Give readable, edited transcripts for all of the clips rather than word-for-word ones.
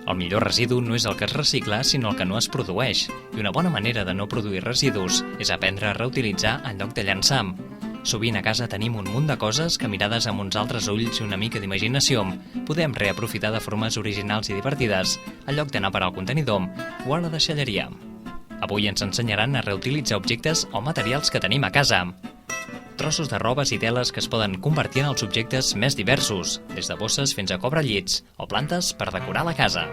El millor residu no és el que es recicla, sinó el que no es produeix. I una bona manera de no produir residus és aprendre a reutilitzar en lloc de llançar. Sovint a casa tenim un munt de coses que, mirades amb uns altres ulls i una mica d'imaginació, podem reaprofitar de formes originals i divertides, en lloc d'anar per al contenidor o a la deixalleria. Avui ens ensenyaran a reutilitzar objectes o materials que tenim a casa. Trossos de robes i teles que es poden convertir en els objectes més diversos, des de bosses fins a cobrellits o plantes per decorar la casa.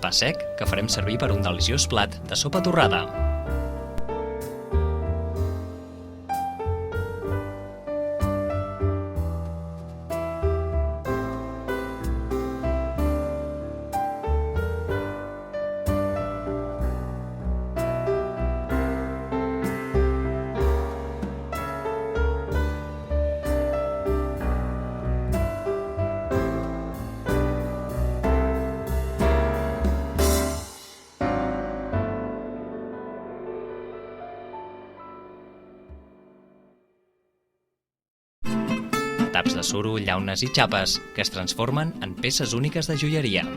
Pa sec que farem servir per un deliciós plat de sopa torrada. Taps de suro, llaunes i xapes que es transformen en peces úniques de joieria.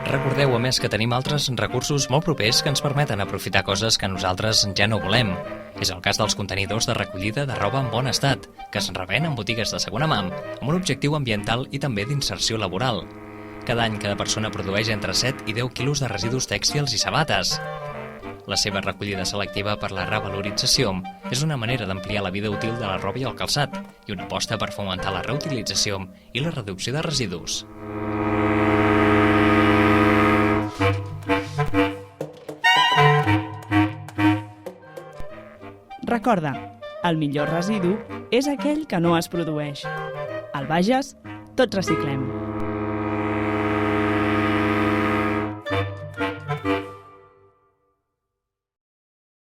Recordeu, a més, que tenim altres recursos molt propers que ens permeten aprofitar coses que nosaltres ja no volem. És el cas dels contenidors de recollida de roba en bon estat, que es revenen en botigues de segona mà, amb un objectiu ambiental i també d'inserció laboral. Cada any, cada persona produeix entre 7 i 10 quilos de residus tèxtils i sabates. La seva recollida selectiva per la revalorització és una manera d'ampliar la vida útil de la roba i el calçat i una aposta per fomentar la reutilització i la reducció de residus. Recorda, el millor residu és aquell que no es produeix. Al Bages, tots reciclem.